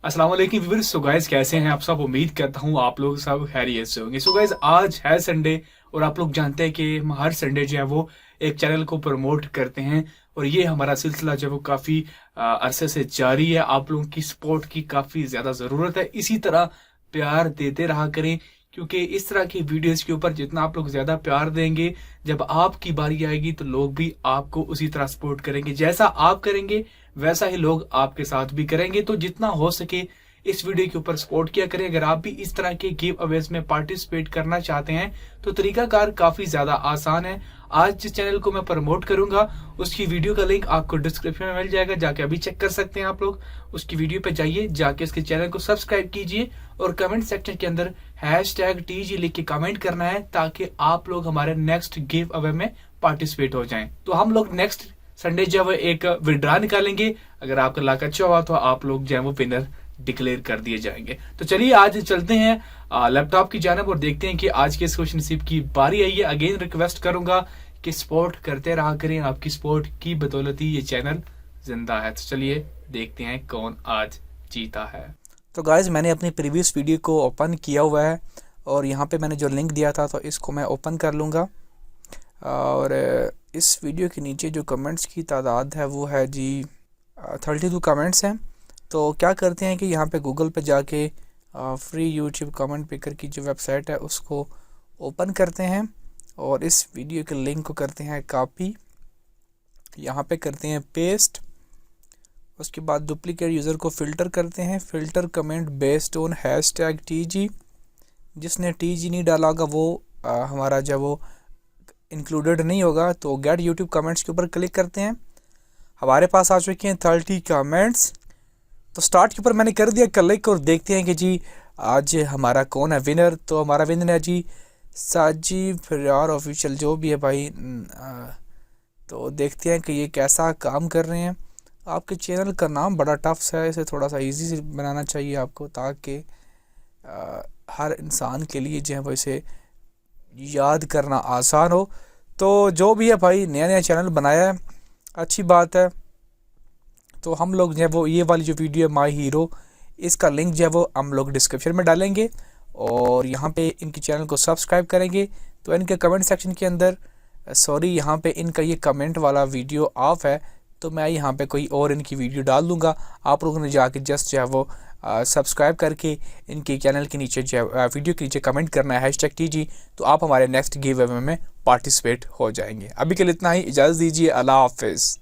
अस्सलाम वालेकुम viewers. So guys कैसे हैं आप सब। उम्मीद करता हूँ आप लोग सब खैरियत से होंगे। सो गाइस आज है संडे और आप लोग जानते हैं कि हम हर संडे जो है वो एक चैनल को प्रमोट करते हैं और ये हमारा सिलसिला जो है वो काफ़ी अरसे से जारी है। आप लोगों की सपोर्ट की काफ़ी ज़्यादा ज़रूरत है। इसी तरह प्यार देते रहा करें क्योंकि इस तरह की वीडियोस के ऊपर जितना आप लोग ज़्यादा प्यार देंगे, जब आपकी बारी आएगी तो लोग भी आपको उसी तरह सपोर्ट करेंगे। जैसा आप करेंगे वैसा ही लोग आपके साथ भी करेंगे। तो जितना हो सके इस वीडियो के ऊपर सपोर्ट किया करें। अगर आप भी इस तरह के गिव अवेज में पार्टिसिपेट करना चाहते हैं तो तरीकाकार काफ़ी ज़्यादा आसान है। आज जिस चैनल को मैं प्रमोट करूंगा उसकी वीडियो का लिंक आपको डिस्क्रिप्शन में मिल जाएगा, जाके अभी चेक कर सकते हैं आप लोग। उसकी वीडियो पे जाइए, जाके उसके चैनल को सब्सक्राइब कीजिए और कमेंट सेक्शन के अंदर #TG लिख के कमेंट करना है ताकि आप लोग हमारे नेक्स्ट गिव अवे में पार्टिसिपेट हो जाएं। तो हम लोग नेक्स्ट संडे जो है एक विड्रा निकालेंगे। अगर आपका लक अच्छा हुआ तो आप लोग जो है वो विनर डिक्लेयर कर दिए जाएंगे। तो चलिए आज चलते हैं लैपटॉप की जानब और देखते हैं कि आज के इस क्वेश्चन नसीब की बारी आई है। अगेन रिक्वेस्ट करूंगा कि सपोर्ट करते रहा करें, आपकी सपोर्ट की बदौलत ही ये चैनल जिंदा है। तो चलिए देखते हैं कौन आज जीता है। तो गाइज़ मैंने अपनी प्रीवियस वीडियो को ओपन किया हुआ है और यहाँ पे मैंने जो लिंक दिया था तो इसको मैं ओपन कर लूँगा। और इस वीडियो के नीचे जो कमेंट्स की तादाद है वो है जी 32 कमेंट्स हैं। तो क्या करते हैं कि यहाँ पे गूगल पे जाके फ्री यूट्यूब कमेंट पिकर की जो वेबसाइट है उसको ओपन करते हैं और इस वीडियो के लिंक को करते हैं कॉपी, यहाँ पे करते हैं पेस्ट। उसके बाद डुप्लीकेट यूज़र को फ़िल्टर करते हैं, filter comment based on #TG। जिसने TG नहीं डाला होगा वो हमारा जब वो इंक्लूडेड नहीं होगा। तो गेट यूट्यूब कमेंट्स के ऊपर क्लिक करते हैं। हमारे पास आ चुके हैं 30 कमेंट्स। तो स्टार्ट के ऊपर मैंने कर दिया क्लिक और देखते हैं कि जी आज हमारा कौन है विनर। तो हमारा विनर है जी साजिब फरार ऑफिशियल, जो भी है भाई। तो देखते हैं कि ये कैसा काम कर रहे हैं। आपके चैनल का नाम बड़ा टफ है, इसे थोड़ा सा इजी से बनाना चाहिए आपको ताकि हर इंसान के लिए जो है वो इसे याद करना आसान हो। तो जो भी है भाई नया नया चैनल बनाया है, अच्छी बात है। तो हम लोग जो है वो ये वाली जो वीडियो है माई हीरो, इसका लिंक जो है वो हम लोग डिस्क्रिप्शन में डालेंगे और यहाँ पे इनके चैनल को सब्सक्राइब करेंगे। तो इनके कमेंट सेक्शन के अंदर सॉरी यहाँ पे इनका ये कमेंट वाला वीडियो ऑफ है तो मैं यहाँ पे कोई और इनकी वीडियो डाल दूँगा। आप लोगों ने जाके जस्ट जो है वो सब्सक्राइब करके इनके चैनल के नीचे जो वीडियो के नीचे कमेंट करना है #TG। तो आप हमारे नेक्स्ट गिव अवे में पार्टिसिपेट हो जाएंगे। अभी के लिए इतना ही, इजाज़त दीजिए। अल्लाह हाफिज़।